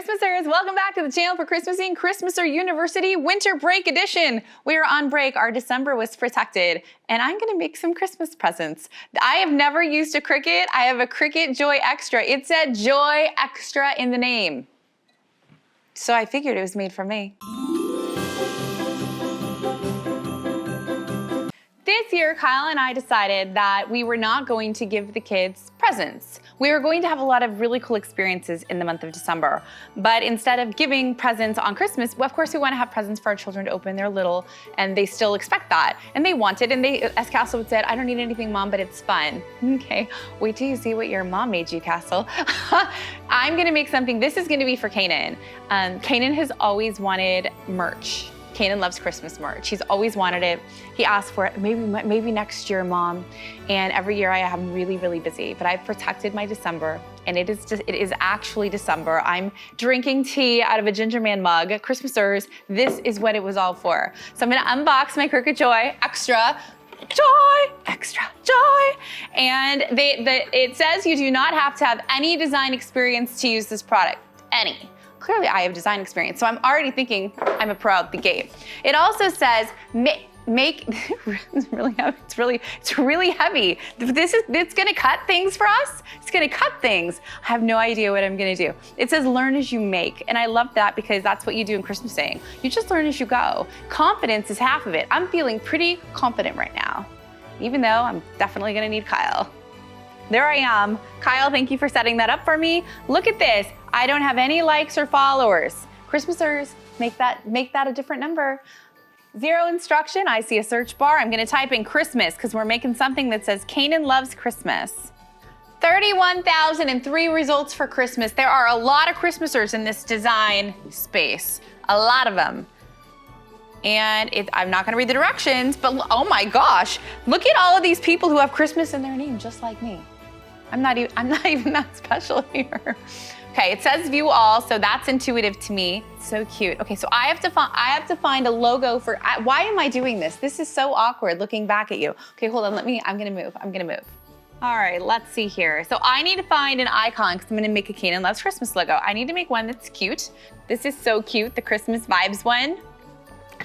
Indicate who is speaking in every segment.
Speaker 1: Christmasers, welcome back to the channel for Christmasing Christmaser University Winter Break Edition. We are on break. Our December was protected, and I'm gonna make some Christmas presents. I have never used a Cricut. I have a Cricut Joy Xtra. It said Joy Xtra in the name. So I figured it was made for me. This year, Kyle and I decided that we were not going to give the kids presents. We were going to have a lot of really cool experiences in the month of December. But instead of giving presents on Christmas, well, of course we want to have presents for our children to open. They're little and they still expect that. And they want it. And they, as Castle would say, I don't need anything, Mom, but it's fun. Okay, wait till you see what your mom made you, Castle. I'm gonna make something, this is gonna be for Kanan. Kanan has always wanted merch. Kanan Loves Christmas merch. He's always wanted it. He asked for it, maybe next year, Mom. And every year I am really, really busy, but I've protected my December, and it is actually December. I'm drinking tea out of a ginger man mug. Christmasers, this is what it was all for. So I'm gonna unbox my Cricut Joy Xtra. Joy Xtra, Joy. And it says you do not have to have any design experience to use this product, any. Clearly I have design experience, so I'm already thinking I'm a pro out the gate. It also says it's really heavy. It's really heavy. It's gonna cut things for us. It's gonna cut things. I have no idea what I'm gonna do. It says learn as you make, and I love that because that's what you do in Christmasing. You just learn as you go. Confidence is half of it. I'm feeling pretty confident right now, even though I'm definitely gonna need Kyle. There I am. Kyle, thank you for setting that up for me. Look at this. I don't have any likes or followers. Christmasers, make that a different number. 0 instruction, I see a search bar. I'm gonna type in Christmas because we're making something that says Kanan Loves Christmas. 31,003 results for Christmas. There are a lot of Christmasers in this design space, a lot of them. And I'm not gonna read the directions, but oh my gosh, look at all of these people who have Christmas in their name just like me. I'm not even that special here. Okay, it says view all, so that's intuitive to me. So cute. Okay, so I have to find a logo for, why am I doing this? This is so awkward looking back at you. Okay, hold on, I'm gonna move. All right, let's see here. So I need to find an icon because I'm gonna make a Kanan Loves Christmas logo. I need to make one that's cute. This is so cute, the Christmas vibes one.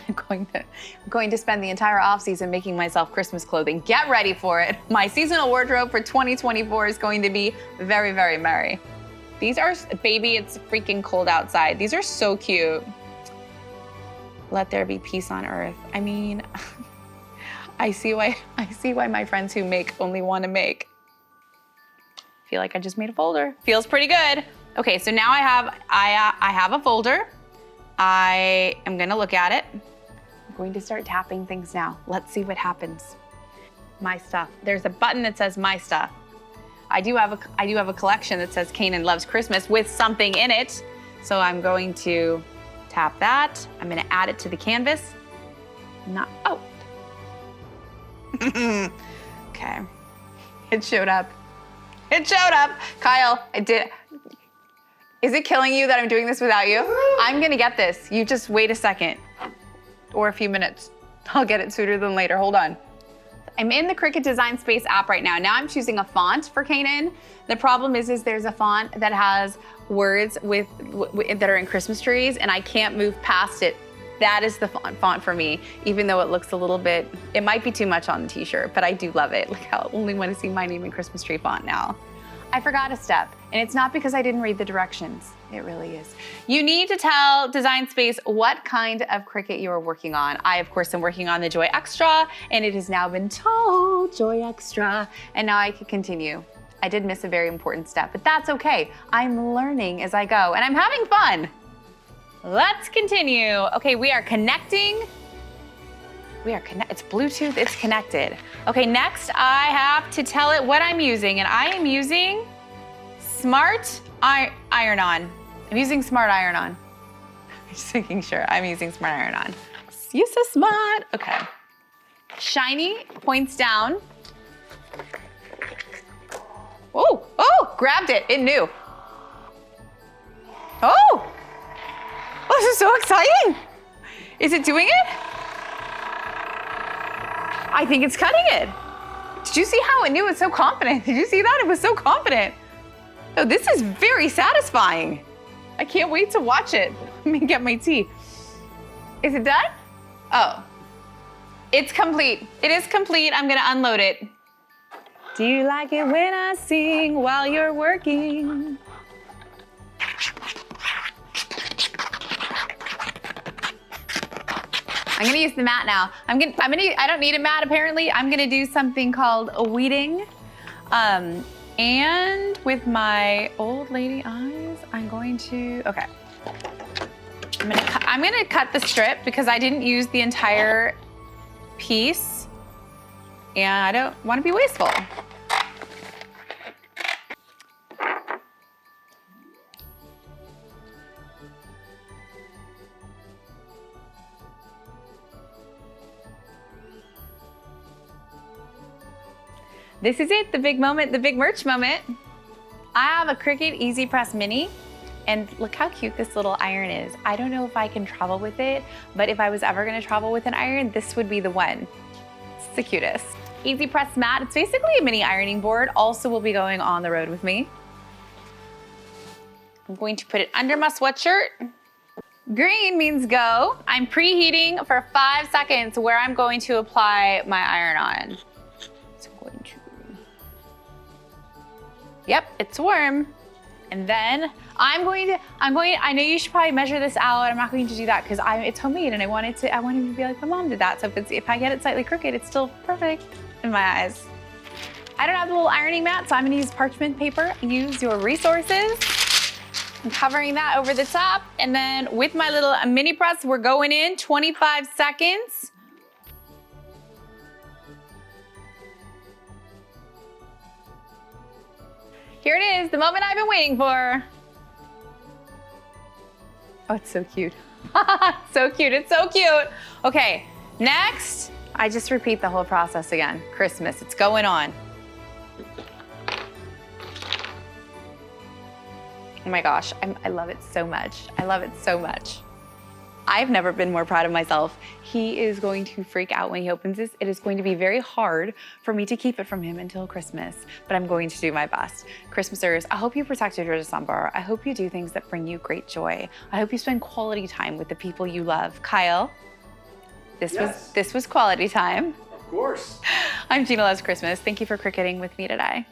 Speaker 1: I'm going to spend the entire off season making myself Christmas clothing. Get ready for it. My seasonal wardrobe for 2024 is going to be very, very merry. These are, baby, it's freaking cold outside. These are so cute. Let there be peace on earth. I mean, I see why my friends who make only want to make. I feel like I just made a folder. Feels pretty good. Okay, so now I have a folder. I am gonna look at it. I'm going to start tapping things now. Let's see what happens. My stuff. There's a button that says my stuff. I do have a collection that says Kanan Loves Christmas with something in it. So I'm going to tap that. I'm gonna add it to the canvas. Oh. Okay. It showed up. It showed up. Kyle, I did. Is it killing you that I'm doing this without you? I'm gonna get this. You just wait a second or a few minutes. I'll get it sooner than later. Hold on. I'm in the Cricut Design Space app right now. Now I'm choosing a font for Kanan. The problem is there's a font that has words that are in Christmas trees and I can't move past it. That is the font for me, even though it looks a little bit, it might be too much on the t-shirt, but I do love it. Like I only want to see my name in Christmas tree font now. I forgot a step, and it's not because I didn't read the directions. It really is. You need to tell Design Space what kind of Cricut you are working on. I, of course, am working on the Joy Xtra, and it has now been told Joy Xtra, and now I can continue. I did miss a very important step, but that's okay. I'm learning as I go, and I'm having fun. Let's continue. Okay, we are connecting. It's Bluetooth, it's connected. Okay, next I have to tell it what I'm using, and I am using Smart Iron-On. I'm using Smart Iron-On. Just making sure I'm using Smart Iron-On. You're so smart. Okay. Shiny points down. Oh, grabbed it, it knew. Oh, this is so exciting. Is it doing it? I think it's cutting it. Did you see how it knew? It's so confident. Did you see that? It was so confident. Oh, this is very satisfying. I can't wait to watch it. Let me get my tea. Is it done? Oh, it's complete. It is complete. I'm gonna unload it. Do you like it when I sing while you're working? I'm gonna use the mat now. I don't need a mat apparently. I'm gonna do something called a weeding. And with my old lady eyes, I'm going to, okay. I'm gonna cut the strip because I didn't use the entire piece and I don't wanna be wasteful. This is it, the big moment, the big merch moment. I have a Cricut Easy Press Mini, and look how cute this little iron is. I don't know if I can travel with it, but if I was ever gonna travel with an iron, this would be the one. It's the cutest. Easy Press Mat, it's basically a mini ironing board, also will be going on the road with me. I'm going to put it under my sweatshirt. Green means go. I'm preheating for 5 seconds where I'm going to apply my iron on. Yep, it's warm. And then I know you should probably measure this out. I'm not going to do that because it's homemade and I want it to be like my mom did that. So if I get it slightly crooked, it's still perfect in my eyes. I don't have the little ironing mat, so I'm gonna use parchment paper. Use your resources. I'm covering that over the top. And then with my little mini press, we're going in 25 seconds. Here it is, the moment I've been waiting for. Oh, it's so cute. So cute, it's so cute. Okay, next, I just repeat the whole process again. Christmas, it's going on. Oh my gosh, I love it so much. I love it so much. I've never been more proud of myself. He is going to freak out when he opens this. It is going to be very hard for me to keep it from him until Christmas, but I'm going to do my best. Christmasers, I hope you protected your December. I hope you do things that bring you great joy. I hope you spend quality time with the people you love. Kyle, this was quality time.
Speaker 2: Of course.
Speaker 1: I'm Jeanna Loves Christmas. Thank you for cricketing with me today.